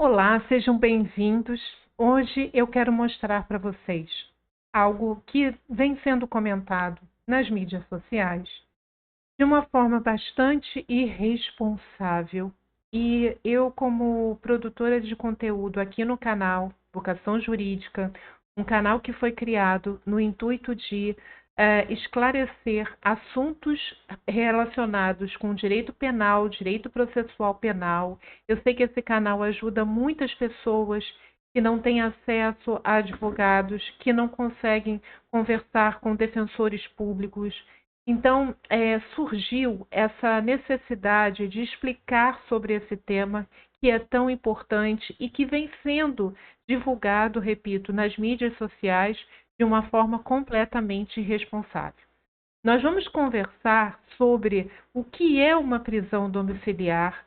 Olá, sejam bem-vindos. Hoje eu quero mostrar para vocês algo que vem sendo comentado nas mídias sociais de uma forma bastante irresponsável. E eu, como produtora de conteúdo aqui no canal Vocação Jurídica, um canal que foi criado no intuito de esclarecer assuntos relacionados com direito penal, direito processual penal. Eu sei que esse canal ajuda muitas pessoas que não têm acesso a advogados, que não conseguem conversar com defensores públicos. Então, surgiu essa necessidade de explicar sobre esse tema que é tão importante e que vem sendo divulgado, repito, nas mídias sociais de uma forma completamente irresponsável. Nós vamos conversar sobre o que é uma prisão domiciliar,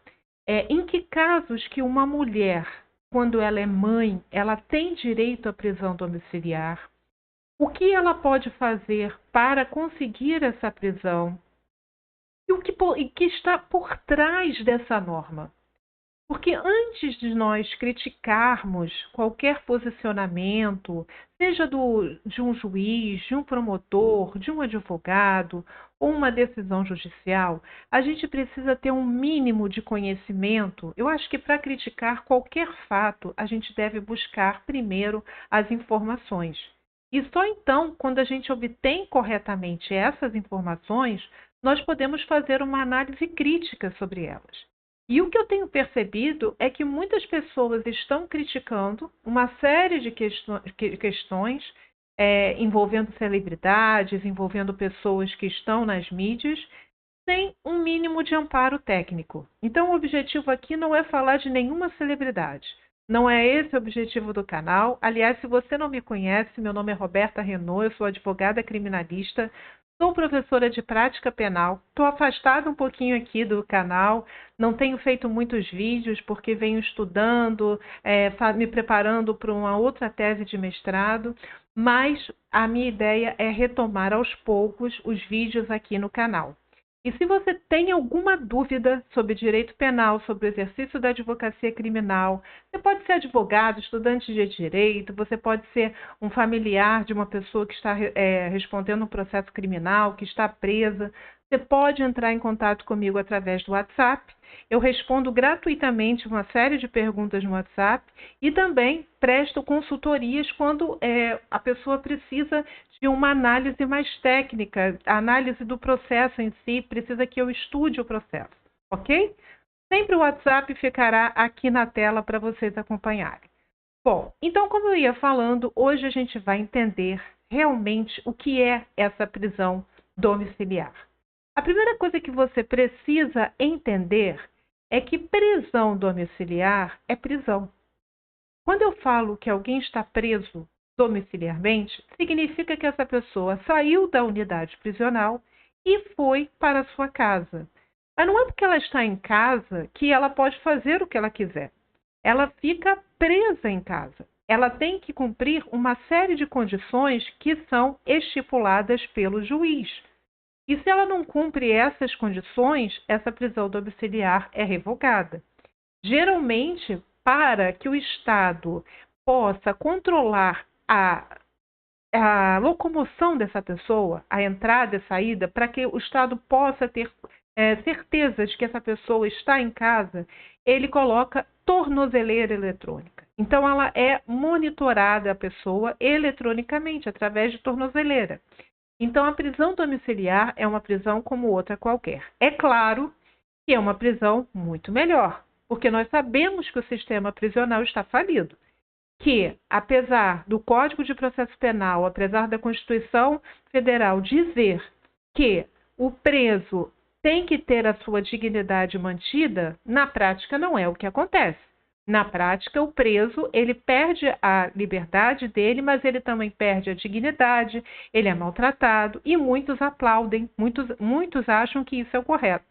em que casos que uma mulher, quando ela é mãe, ela tem direito à prisão domiciliar, o que ela pode fazer para conseguir essa prisão e o que está por trás dessa norma. Porque antes de nós criticarmos qualquer posicionamento, seja de um juiz, de um promotor, de um advogado ou uma decisão judicial, a gente precisa ter um mínimo de conhecimento. Eu acho que para criticar qualquer fato, a gente deve buscar primeiro as informações. E só então, quando a gente obtém corretamente essas informações, nós podemos fazer uma análise crítica sobre elas. E o que eu tenho percebido é que muitas pessoas estão criticando uma série de questões envolvendo celebridades, envolvendo pessoas que estão nas mídias, sem um mínimo de amparo técnico. Então, o objetivo aqui não é falar de nenhuma celebridade. Não é esse o objetivo do canal. Aliás, se você não me conhece, meu nome é Roberta Renault, eu sou advogada criminalista, sou professora de prática penal, estou afastada um pouquinho aqui do canal, não tenho feito muitos vídeos porque venho estudando, me preparando para uma outra tese de mestrado, mas a minha ideia é retomar aos poucos os vídeos aqui no canal. E se você tem alguma dúvida sobre direito penal, sobre o exercício da advocacia criminal, você pode ser advogado, estudante de direito, você pode ser um familiar de uma pessoa que está respondendo um processo criminal, que está presa, você pode entrar em contato comigo através do WhatsApp. Eu respondo gratuitamente uma série de perguntas no WhatsApp e também presto consultorias quando a pessoa precisa de uma análise mais técnica, a análise do processo em si, precisa que eu estude o processo, ok? Sempre o WhatsApp ficará aqui na tela para vocês acompanharem. Bom, então, como eu ia falando, hoje a gente vai entender realmente o que é essa prisão domiciliar. A primeira coisa que você precisa entender é que prisão domiciliar é prisão. Quando eu falo que alguém está preso domiciliarmente, significa que essa pessoa saiu da unidade prisional e foi para a sua casa. Mas não é porque ela está em casa que ela pode fazer o que ela quiser. Ela fica presa em casa. Ela tem que cumprir uma série de condições que são estipuladas pelo juiz. E se ela não cumpre essas condições, essa prisão domiciliar é revogada. Geralmente, para que o Estado possa controlar a locomoção dessa pessoa, a entrada e saída, para que o Estado possa ter certeza de que essa pessoa está em casa, ele coloca tornozeleira eletrônica. Então, ela é monitorada, a pessoa, eletronicamente, através de tornozeleira. Então, a prisão domiciliar é uma prisão como outra qualquer. É claro que é uma prisão muito melhor, porque nós sabemos que o sistema prisional está falido, que, apesar do Código de Processo Penal, apesar da Constituição Federal dizer que o preso tem que ter a sua dignidade mantida, na prática não é o que acontece. Na prática, o preso, ele perde a liberdade dele, mas ele também perde a dignidade, ele é maltratado e muitos aplaudem, muitos acham que isso é o correto.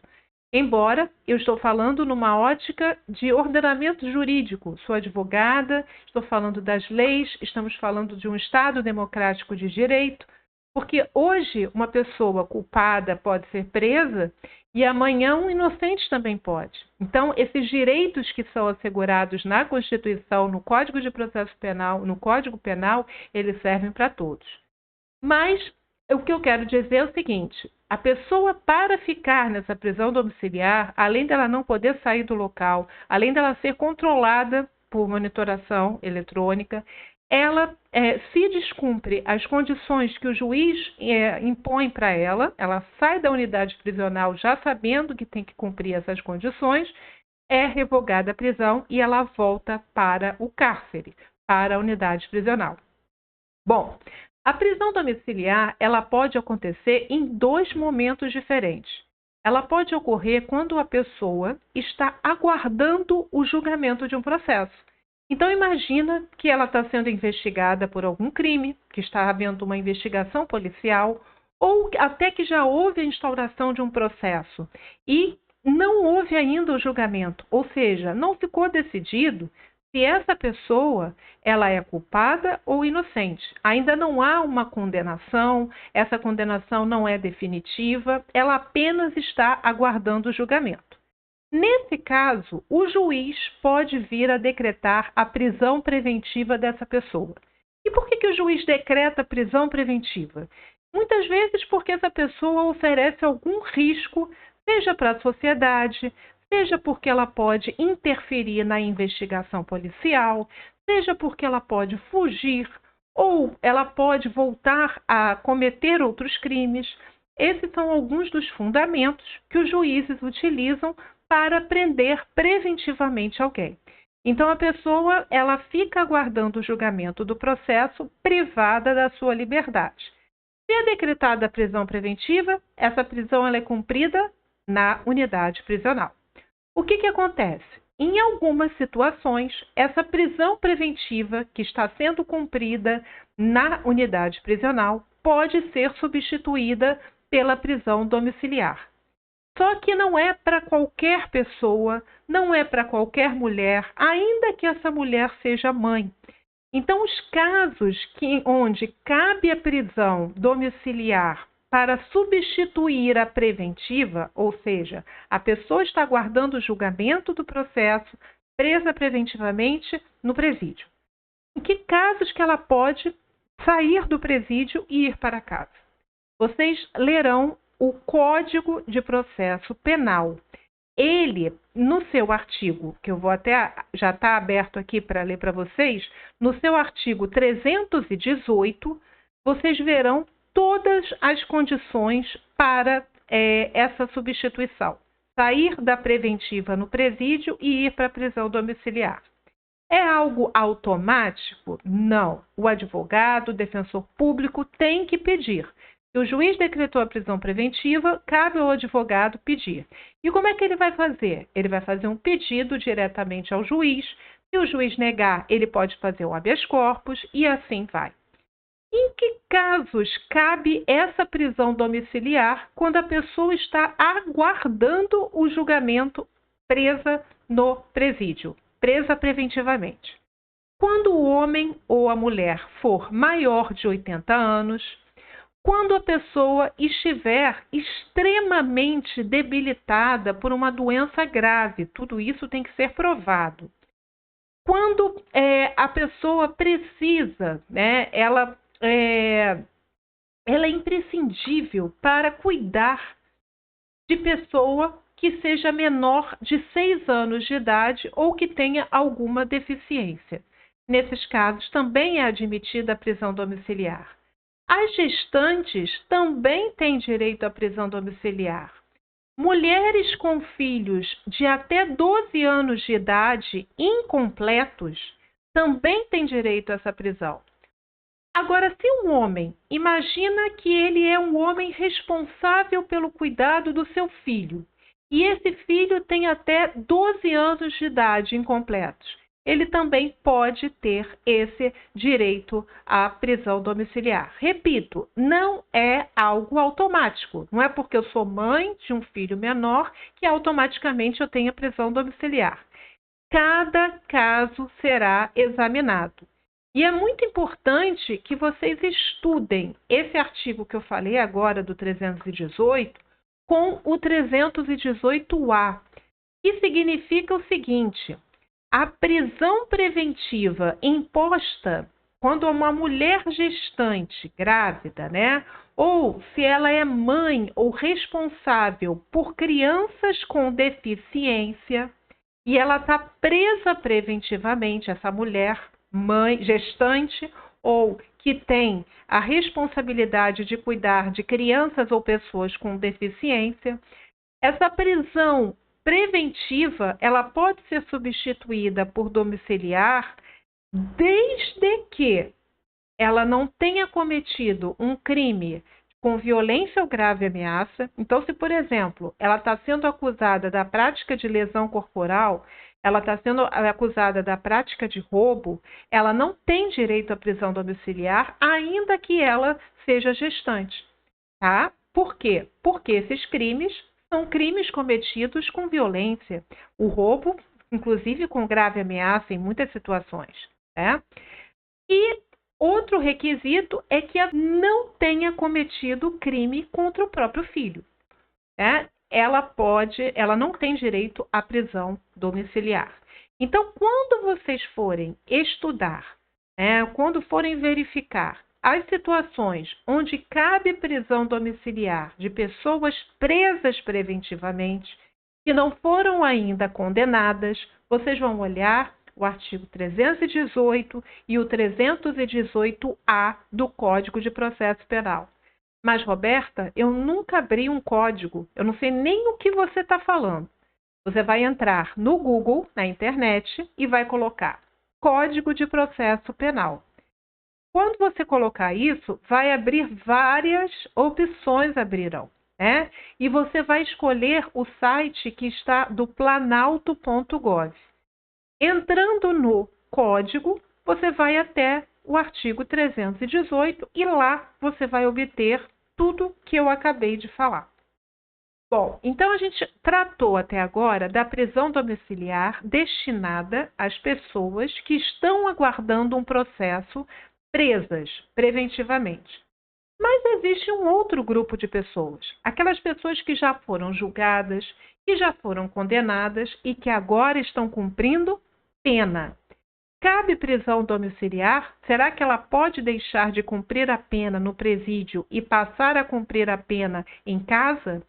Embora eu estou falando numa ótica de ordenamento jurídico, sou advogada, estou falando das leis, estamos falando de um Estado democrático de direito, Porque hoje uma pessoa culpada pode ser presa e amanhã um inocente também pode. Então, esses direitos que são assegurados na Constituição, no Código de Processo Penal, no Código Penal, eles servem para todos. Mas o que eu quero dizer é o seguinte: a pessoa, para ficar nessa prisão domiciliar, além dela não poder sair do local, além dela ser controlada por monitoração eletrônica, ela, se descumpre as condições que o juiz impõe para ela, ela sai da unidade prisional já sabendo que tem que cumprir essas condições, é revogada a prisão e ela volta para o cárcere, para a unidade prisional. Bom, a prisão domiciliar, ela pode acontecer em dois momentos diferentes. Ela pode ocorrer quando a pessoa está aguardando o julgamento de um processo. Então, imagina que ela está sendo investigada por algum crime, que está havendo uma investigação policial, ou até que já houve a instauração de um processo e não houve ainda o julgamento, ou seja, não ficou decidido se essa pessoa ela é culpada ou inocente. Ainda não há uma condenação, essa condenação não é definitiva, ela apenas está aguardando o julgamento. Nesse caso, o juiz pode vir a decretar a prisão preventiva dessa pessoa. E por que o juiz decreta a prisão preventiva? Muitas vezes porque essa pessoa oferece algum risco, seja para a sociedade, seja porque ela pode interferir na investigação policial, seja porque ela pode fugir ou ela pode voltar a cometer outros crimes. Esses são alguns dos fundamentos que os juízes utilizam para prender preventivamente alguém. Então, a pessoa ela fica aguardando o julgamento do processo privada da sua liberdade. Se é decretada a prisão preventiva, essa prisão ela é cumprida na unidade prisional. O que acontece? Em algumas situações, essa prisão preventiva que está sendo cumprida na unidade prisional pode ser substituída pela prisão domiciliar. Só que não é para qualquer pessoa, não é para qualquer mulher, ainda que essa mulher seja mãe. Então, os casos onde cabe a prisão domiciliar para substituir a preventiva, ou seja, a pessoa está aguardando o julgamento do processo, presa preventivamente no presídio. Em que casos que ela pode sair do presídio e ir para casa? Vocês lerão o Código de Processo Penal. Ele, no seu artigo, que eu vou até já está aberto aqui para ler para vocês, no seu artigo 318, vocês verão todas as condições para essa substituição. Sair da preventiva no presídio e ir para a prisão domiciliar. É algo automático? Não. O advogado, o defensor público tem que pedir. Se o juiz decretou a prisão preventiva, cabe ao advogado pedir. E como é que ele vai fazer? Ele vai fazer um pedido diretamente ao juiz. Se o juiz negar, ele pode fazer o habeas corpus e assim vai. Em que casos cabe essa prisão domiciliar quando a pessoa está aguardando o julgamento presa no presídio, presa preventivamente? Quando o homem ou a mulher for maior de 80 anos, quando a pessoa estiver extremamente debilitada por uma doença grave, tudo isso tem que ser provado. Quando a pessoa precisa, né, ela é imprescindível para cuidar de pessoa que seja menor de 6 anos de idade ou que tenha alguma deficiência. Nesses casos, também é admitida a prisão domiciliar. As gestantes também têm direito à prisão domiciliar. Mulheres com filhos de até 12 anos de idade incompletos também têm direito a essa prisão. Agora, se um homem, imagina que ele é um homem responsável pelo cuidado do seu filho, e esse filho tem até 12 anos de idade incompletos, ele também pode ter esse direito à prisão domiciliar. Repito, não é algo automático. Não é porque eu sou mãe de um filho menor que automaticamente eu tenho a prisão domiciliar. Cada caso será examinado. E é muito importante que vocês estudem esse artigo que eu falei agora do 318 com o 318A, que significa o seguinte: a prisão preventiva imposta quando uma mulher gestante, grávida, né? Ou se ela é mãe ou responsável por crianças com deficiência e ela está presa preventivamente, essa mulher, mãe, gestante ou que tem a responsabilidade de cuidar de crianças ou pessoas com deficiência, essa prisão preventiva, ela pode ser substituída por domiciliar desde que ela não tenha cometido um crime com violência ou grave ameaça. Então, se, por exemplo, ela está sendo acusada da prática de lesão corporal, ela está sendo acusada da prática de roubo, ela não tem direito à prisão domiciliar, ainda que ela seja gestante. Tá? Por quê? Porque esses crimes são crimes cometidos com violência. O roubo, inclusive com grave ameaça em muitas situações. Né? E outro requisito é que ela não tenha cometido crime contra o próprio filho. Né? Ela não tem direito à prisão domiciliar. Então, quando vocês forem estudar, quando forem verificar as situações onde cabe prisão domiciliar de pessoas presas preventivamente, que não foram ainda condenadas, vocês vão olhar o artigo 318 e o 318A do Código de Processo Penal. Mas, Roberta, eu nunca abri um código, eu não sei nem o que você está falando. Você vai entrar no Google, na internet, e vai colocar Código de Processo Penal. Quando você colocar isso, vai abrir várias opções, abrirão. Né? E você vai escolher o site que está do planalto.gov. Entrando no código, você vai até o artigo 318 e lá você vai obter tudo que eu acabei de falar. Bom, então a gente tratou até agora da prisão domiciliar destinada às pessoas que estão aguardando um processo presas preventivamente. Mas existe um outro grupo de pessoas, aquelas pessoas que já foram julgadas, que já foram condenadas e que agora estão cumprindo pena. Cabe prisão domiciliar? Será que ela pode deixar de cumprir a pena no presídio e passar a cumprir a pena em casa?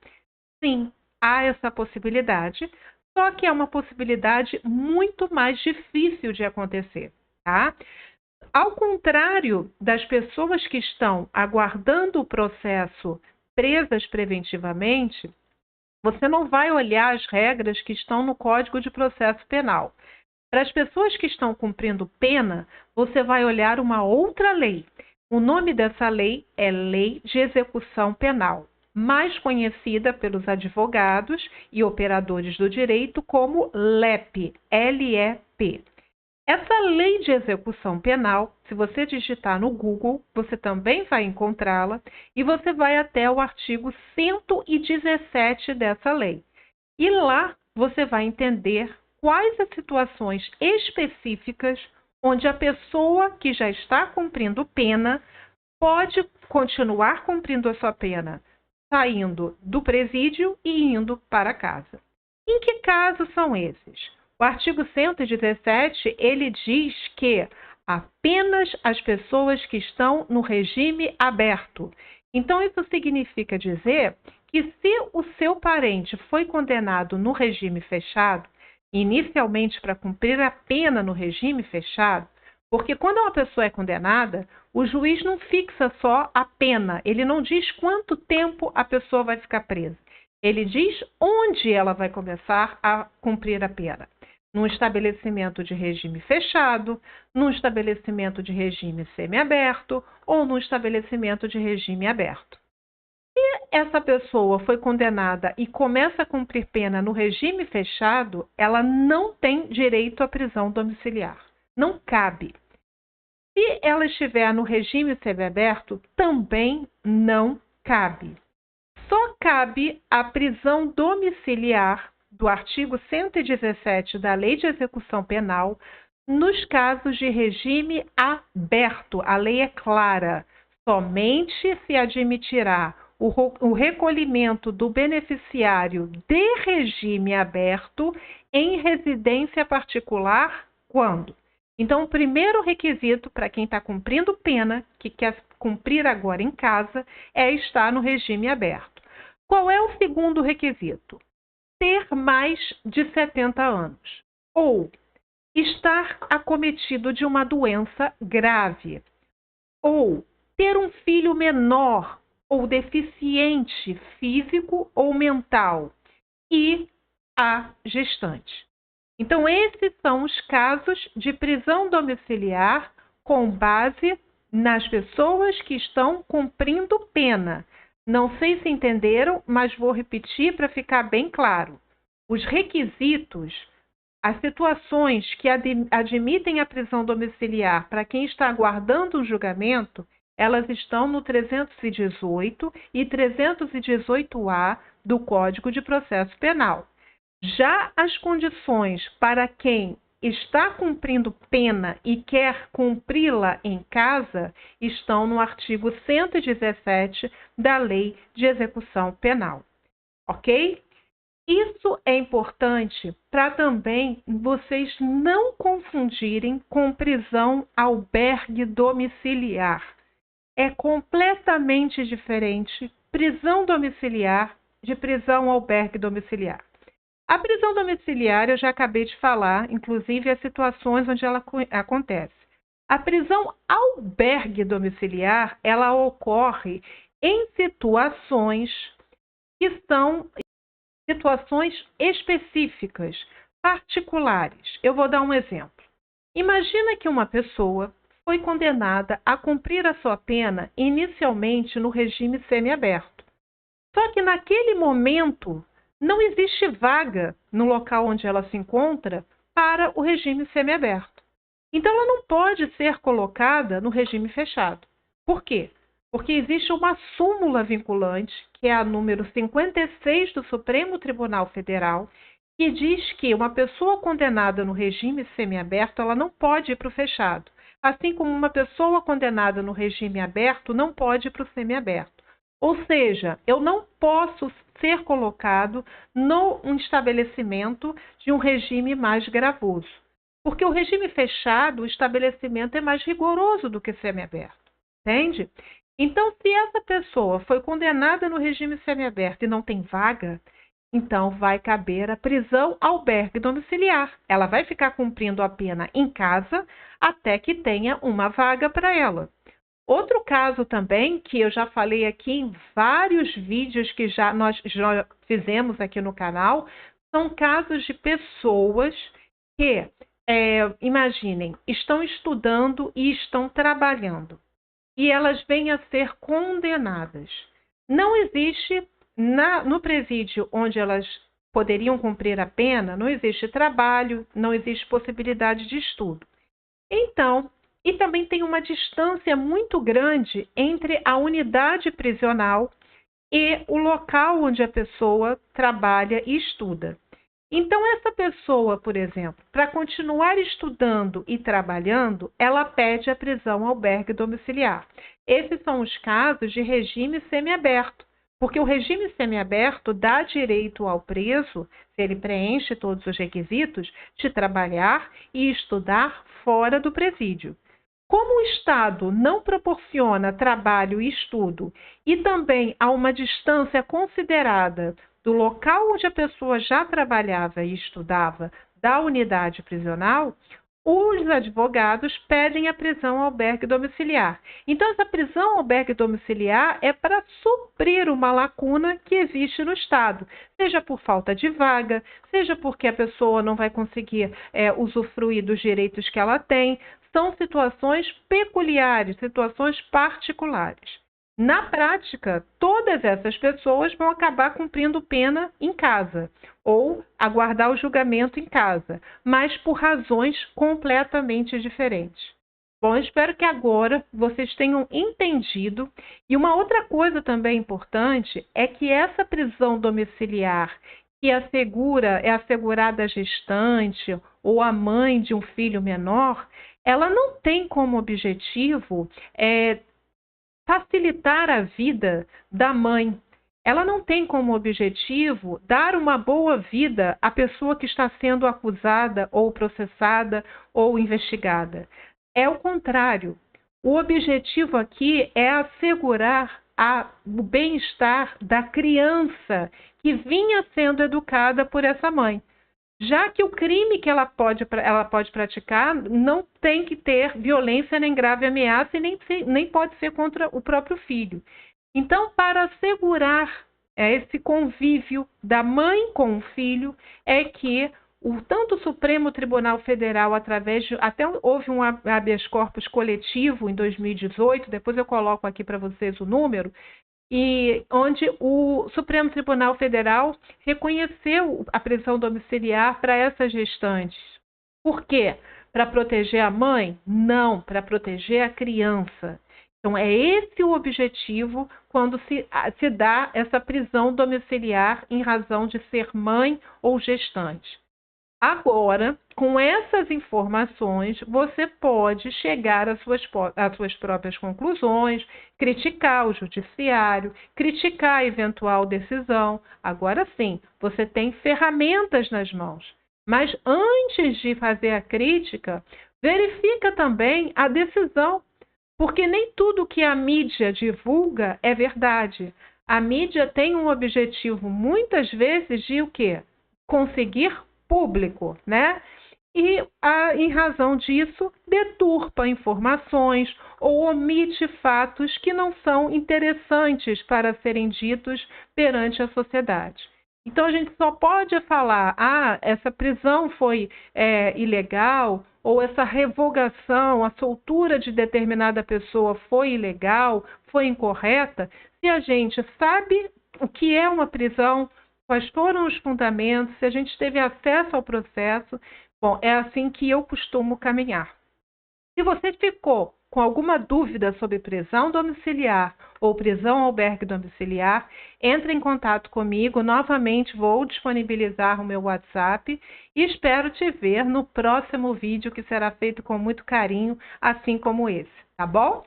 Sim, há essa possibilidade, só que é uma possibilidade muito mais difícil de acontecer, tá? Ao contrário das pessoas que estão aguardando o processo presas preventivamente, você não vai olhar as regras que estão no Código de Processo Penal. Para as pessoas que estão cumprindo pena, você vai olhar uma outra lei. O nome dessa lei é Lei de Execução Penal, mais conhecida pelos advogados e operadores do direito como LEP, L-E-P. Essa Lei de Execução Penal, se você digitar no Google, você também vai encontrá-la e você vai até o artigo 117 dessa lei. E lá você vai entender quais as situações específicas onde a pessoa que já está cumprindo pena pode continuar cumprindo a sua pena, saindo do presídio e indo para casa. Em que casos são esses? O artigo 117, ele diz que apenas as pessoas que estão no regime aberto. Então, isso significa dizer que se o seu parente foi condenado no regime fechado, inicialmente para cumprir a pena no regime fechado, porque quando uma pessoa é condenada, o juiz não fixa só a pena, ele não diz quanto tempo a pessoa vai ficar presa. Ele diz onde ela vai começar a cumprir a pena. Num estabelecimento de regime fechado, num estabelecimento de regime semiaberto ou num estabelecimento de regime aberto. Se essa pessoa foi condenada e começa a cumprir pena no regime fechado, ela não tem direito à prisão domiciliar. Não cabe. Se ela estiver no regime semiaberto, também não cabe. Só cabe a prisão domiciliar do artigo 117 da Lei de Execução Penal nos casos de regime aberto. A lei é clara. Somente se admitirá o recolhimento do beneficiário de regime aberto em residência particular quando? Então, o primeiro requisito para quem está cumprindo pena, que quer cumprir agora em casa, é estar no regime aberto. Qual é o segundo requisito? Ter mais de 70 anos ou estar acometido de uma doença grave ou ter um filho menor ou deficiente físico ou mental e a gestante. Então, esses são os casos de prisão domiciliar com base nas pessoas que estão cumprindo pena. Não sei se entenderam, mas vou repetir para ficar bem claro. Os requisitos, as situações que admitem a prisão domiciliar para quem está aguardando um julgamento, elas estão no 318 e 318-A do Código de Processo Penal. Já as condições para quem está cumprindo pena e quer cumpri-la em casa estão no artigo 117 da Lei de Execução Penal. Ok? Isso é importante para também vocês não confundirem com prisão albergue domiciliar. É completamente diferente prisão domiciliar de prisão albergue domiciliar. A prisão domiciliar eu já acabei de falar, inclusive as situações onde ela acontece. A prisão albergue domiciliar, ela ocorre em situações que são situações específicas, particulares. Eu vou dar um exemplo. Imagina que uma pessoa foi condenada a cumprir a sua pena inicialmente no regime semiaberto. Só que naquele momento não existe vaga no local onde ela se encontra para o regime semiaberto. Então ela não pode ser colocada no regime fechado. Por quê? Porque existe uma súmula vinculante, que é a número 56 do Supremo Tribunal Federal, que diz que uma pessoa condenada no regime semiaberto, ela não pode ir para o fechado. Assim como uma pessoa condenada no regime aberto não pode ir para o semiaberto. Ou seja, eu não posso ser colocado no estabelecimento de um regime mais gravoso. Porque o regime fechado, o estabelecimento é mais rigoroso do que semiaberto. Entende? Então, se essa pessoa foi condenada no regime semiaberto e não tem vaga, então vai caber a prisão albergue domiciliar. Ela vai ficar cumprindo a pena em casa até que tenha uma vaga para ela. Outro caso também, que eu já falei aqui em vários vídeos que nós já fizemos aqui no canal, são casos de pessoas que, imaginem, estão estudando e estão trabalhando. E elas vêm a ser condenadas. Não existe, no presídio onde elas poderiam cumprir a pena, não existe trabalho, não existe possibilidade de estudo. Então, e também tem uma distância muito grande entre a unidade prisional e o local onde a pessoa trabalha e estuda. Então, essa pessoa, por exemplo, para continuar estudando e trabalhando, ela pede a prisão albergue domiciliar. Esses são os casos de regime semiaberto, porque o regime semiaberto dá direito ao preso, se ele preenche todos os requisitos, de trabalhar e estudar fora do presídio. Como o Estado não proporciona trabalho e estudo e também há uma distância considerada do local onde a pessoa já trabalhava e estudava da unidade prisional, os advogados pedem a prisão albergue domiciliar. Então, essa prisão albergue domiciliar é para suprir uma lacuna que existe no Estado, seja por falta de vaga, seja porque a pessoa não vai conseguir usufruir dos direitos que ela tem. São situações peculiares, situações particulares. Na prática, todas essas pessoas vão acabar cumprindo pena em casa ou aguardar o julgamento em casa, mas por razões completamente diferentes. Bom, espero que agora vocês tenham entendido. E uma outra coisa também importante é que essa prisão domiciliar que é assegurada à gestante ou a mãe de um filho menor, ela não tem como objetivo facilitar a vida da mãe. Ela não tem como objetivo dar uma boa vida à pessoa que está sendo acusada ou processada ou investigada. É o contrário. O objetivo aqui é assegurar o bem-estar da criança que vinha sendo educada por essa mãe. Já que o crime que ela pode praticar não tem que ter violência nem grave ameaça e nem pode ser contra o próprio filho. Então, para assegurar esse convívio da mãe com o filho, é que tanto o Supremo Tribunal Federal, até houve um habeas corpus coletivo em 2018, depois eu coloco aqui para vocês o número, e onde o Supremo Tribunal Federal reconheceu a prisão domiciliar para essas gestantes. Por quê? Para proteger a mãe? Não, para proteger a criança. Então, é esse o objetivo quando se dá essa prisão domiciliar em razão de ser mãe ou gestante. Agora, com essas informações, você pode chegar às suas próprias conclusões, criticar o judiciário, criticar a eventual decisão. Agora sim, você tem ferramentas nas mãos. Mas antes de fazer a crítica, verifica também a decisão, porque nem tudo que a mídia divulga é verdade. A mídia tem um objetivo, muitas vezes, de o quê? Conseguir público, né? E, em razão disso, deturpa informações ou omite fatos que não são interessantes para serem ditos perante a sociedade. Então, a gente só pode falar, essa prisão foi ilegal, ou essa revogação, a soltura de determinada pessoa foi ilegal, foi incorreta, se a gente sabe o que é uma prisão, quais foram os fundamentos, se a gente teve acesso ao processo. Bom, é assim que eu costumo caminhar. Se você ficou com alguma dúvida sobre prisão domiciliar ou prisão albergue domiciliar, entre em contato comigo. Novamente vou disponibilizar o meu WhatsApp e espero te ver no próximo vídeo, que será feito com muito carinho, assim como esse, tá bom?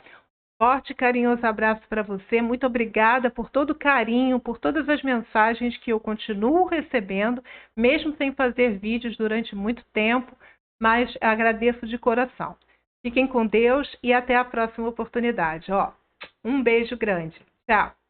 Forte e carinhoso abraço para você. Muito obrigada por todo o carinho, por todas as mensagens que eu continuo recebendo, mesmo sem fazer vídeos durante muito tempo, mas agradeço de coração. Fiquem com Deus e até a próxima oportunidade. Um beijo grande. Tchau.